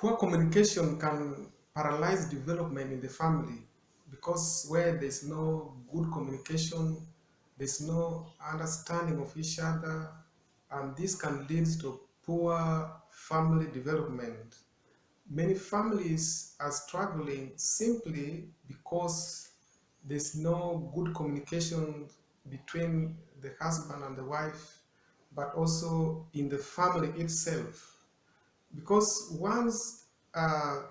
Poor communication can paralyze development in the family because where there's no good communication, there's no understanding of each other, and this can lead to poor family development. Many families are struggling simply because there's no good communication between the husband and the wife, but also in the family itself. Because once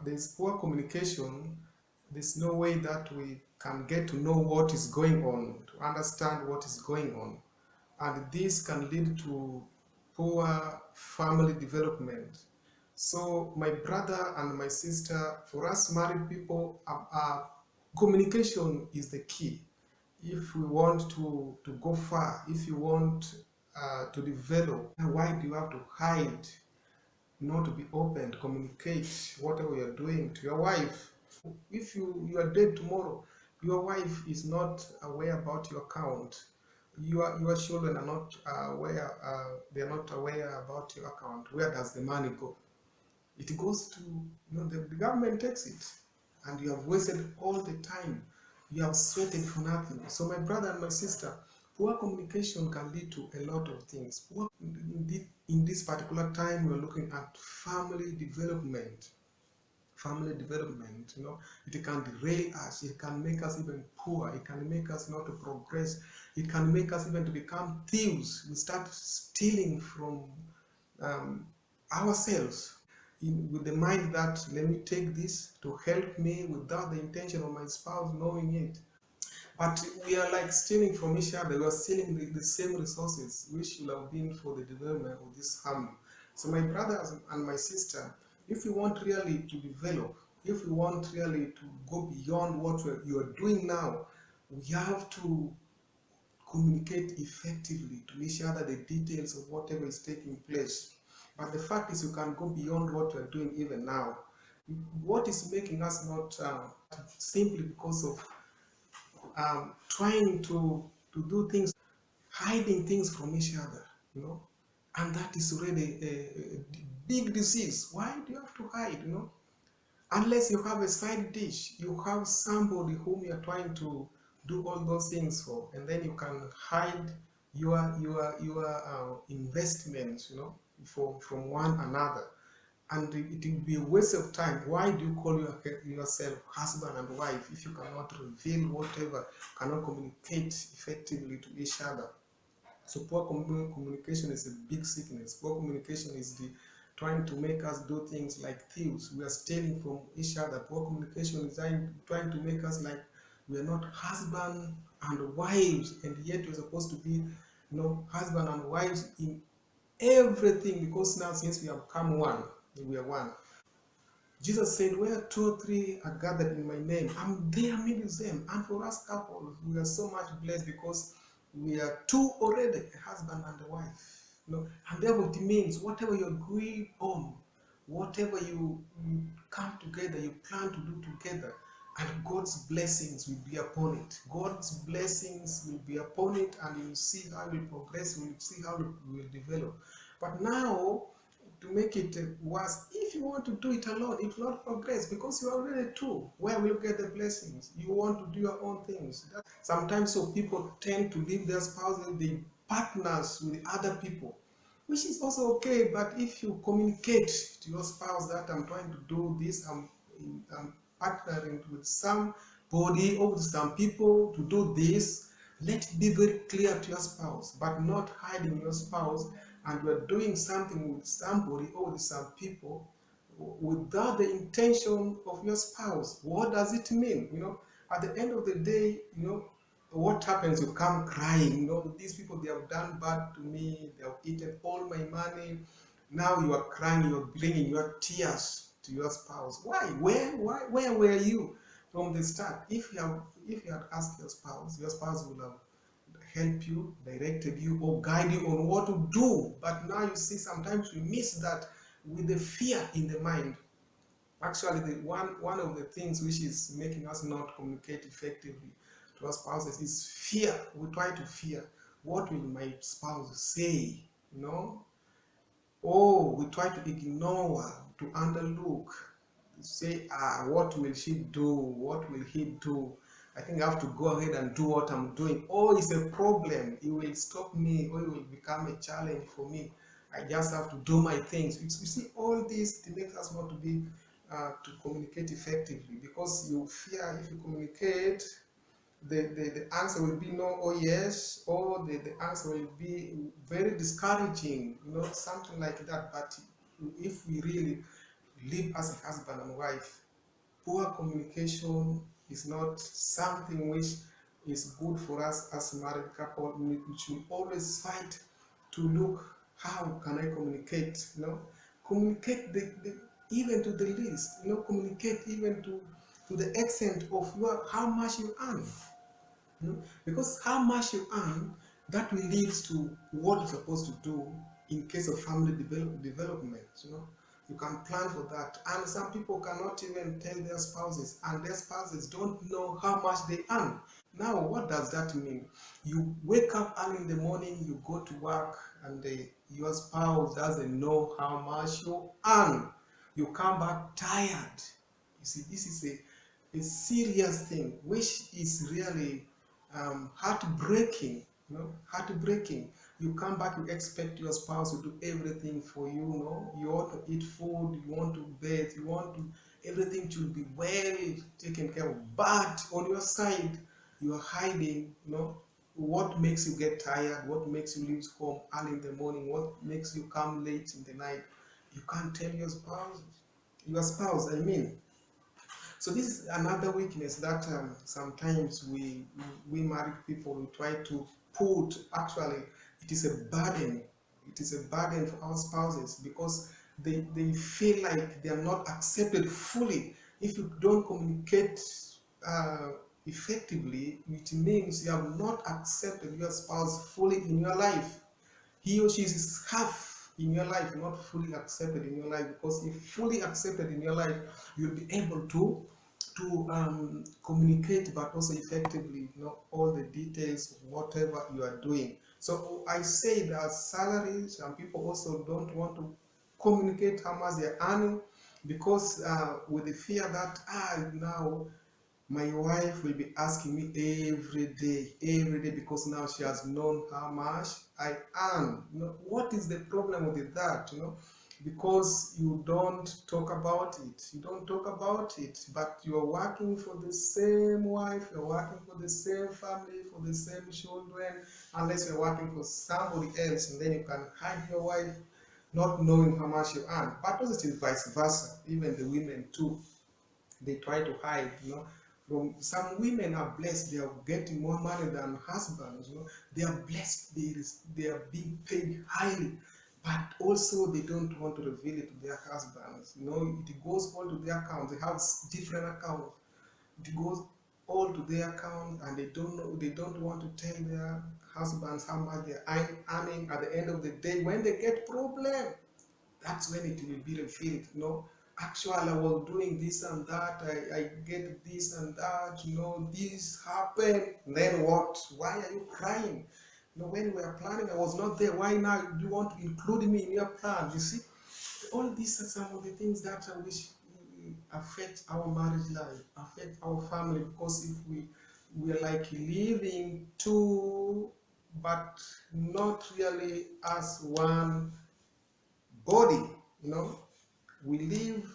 there's poor communication, there's no way that we can get to know what is going on, to understand what is going on. And this can lead to poor family development. So my brother and my sister, for us married people, communication is the key. If we want to go far, if you want to develop, why do you have to hide? Not to be open, to communicate whatever you're doing to your wife. If you are dead tomorrow, your wife is not aware about your account. Your children are not aware. They are not aware about your account. Where does the money go? It goes to, the government takes it, and you have wasted all the time. You have sweated for nothing. So my brother and my sister, poor communication can lead to a lot of things. In this particular time, we're looking at family development. Family development, it can derail us. It can make us even poor. It can make us not to progress. It can make us even to become thieves. We start stealing from ourselves, with the mind that let me take this to help me without the intention of my spouse knowing it. But we are like stealing from each other. We are stealing the same resources which should have been for the development of this family. So my brothers and my sister, if we want really to develop, if we want really to go beyond what you are doing now, we have to communicate effectively to each other the details of whatever is taking place. But the fact is, you can go beyond what you're doing even now. What is making us not simply because of trying to do things, hiding things from each other, and that is already a big disease. Why do you have to hide, Unless you have a side dish, you have somebody whom you are trying to do all those things for, and then you can hide your investments, from one another, and it will be a waste of time. Why do you call yourself husband and wife if you cannot reveal whatever, cannot communicate effectively to each other? So poor communication is a big sickness. Poor communication is the trying to make us do things like thieves. We are stealing from each other. Poor communication is trying to make us like we are not husband and wives, and yet we're supposed to be, husband and wives in everything, because now since we have become one, we are one. Jesus said, where two or three are gathered in my name, I'm there amidst them. And for us couples, we are so much blessed because we are two already, a husband and a wife. And therefore it means whatever you agree on, whatever you come together, you plan to do together, and God's blessings will be upon it. God's blessings will be upon it, and you will see how it will progress, you will see how it will develop. But now, to make it worse, if you want to do it alone, it will not progress because you are already two. Where will you get the blessings? You want to do your own things. Sometimes so people tend to leave their spouses, they partners with other people, which is also okay. But if you communicate to your spouse that I'm trying to do this, I'm partnering with somebody or with some people to do this, let it be very clear to your spouse, but not hiding your spouse, and you're doing something with somebody or with some people without the intention of your spouse. What does it mean? At the end of the day, what happens? You come crying, these people, they have done bad to me, they have eaten all my money. Now you are crying, you're bringing your tears to your spouse. Why? Where were you from the start? If you had asked your spouse will have help you, directed you, or guide you on what to do. But now you see, sometimes we miss that with the fear in the mind. Actually, one of the things which is making us not communicate effectively to our spouses is fear. We try to fear. What will my spouse say? Or we try to ignore to underlook, say, what will she do? What will he do? I think I have to go ahead and do what I'm doing. Or it's a problem. It will stop me, or it will become a challenge for me. I just have to do my things. You see, all this to make us not to be to communicate effectively, because you fear if you communicate, the answer will be no or yes, or the answer will be very discouraging, something like that. But if we really live as a husband and wife, poor communication is not something which is good for us as a married couple. We should always fight to look, how can I communicate? Communicate even to the least. Communicate even to the extent of how much you earn. Because how much you earn, that will lead to what you're supposed to do in case of family development. You can plan for that. And some people cannot even tell their spouses, and their spouses don't know how much they earn. Now, what does that mean? You wake up early in the morning, you go to work, and your spouse doesn't know how much you earn. You come back tired. You see, this is a serious thing, which is really heartbreaking. Heartbreaking. You come back, you expect your spouse to do everything for you. You want to eat food, you want to bathe, you want to, everything should be well taken care of. But on your side, you are hiding. What makes you get tired? What makes you leave home early in the morning? What makes you come late in the night? You can't tell your spouse. I mean. So this is another weakness that sometimes we married people, we try to put. Actually, it is a burden. It is a burden for our spouses, because they feel like they are not accepted fully. If you don't communicate uh, effectively, it means you have not accepted your spouse fully in your life. He or she is half in your life, not fully accepted in your life. Because if fully accepted in your life, you'll be able to communicate, but also effectively, all the details of whatever you are doing. So I say that salaries, some people also don't want to communicate how much they are earning, because with the fear that now my wife will be asking me every day, because now she has known how much I earn. What is the problem with that? Because you don't talk about it. You don't talk about it, but you are working for the same wife, you're working for the same family, for the same children, unless you're working for somebody else, and then you can hide your wife not knowing how much you earn. But also it is vice versa. Even the women too, they try to hide. From some women are blessed, they are getting more money than husbands. They are blessed, they are being paid highly, but also they don't want to reveal it to their husbands. It goes all to their account. They have different accounts. It goes all to their account, and they don't know, they don't want to tell their husbands how much they are earning. At the end of the day, when they get problem, that's when it will be revealed. Actually, I was doing this and that, I get this and that, this happened. Then what? Why are you crying? When we are planning, I was not there. Why now do you want to include me in your plan? You see, all these are some of the things that which affect our marriage life, affect our family. Because if we are like living two, but not really as one body. We live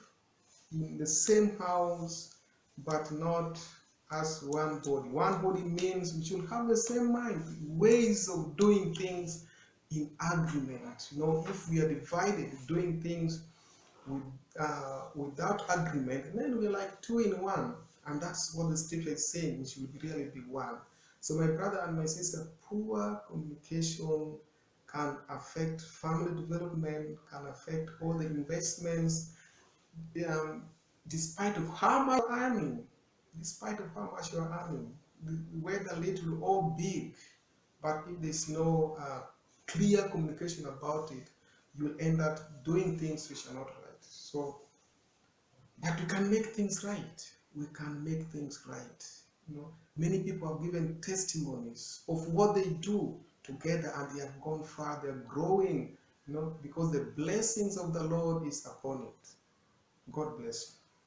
in the same house, but not as one body. One body means we should have the same mind, ways of doing things in agreement. If we are divided, doing things with, without agreement, then we're like two in one. And that's what the scripture is saying, we should really be one. So my brother and my sister, poor communication can affect family development, can affect all the investments, um, despite of how much you're earning, despite of how much you're earning, whether little or big. But if there's no clear communication about it, you'll end up doing things which are not right. So, but we can make things right. We can make things right. Many people have given testimonies of what they do together, and they have gone far. They're growing, because the blessings of the Lord is upon it. God bless you.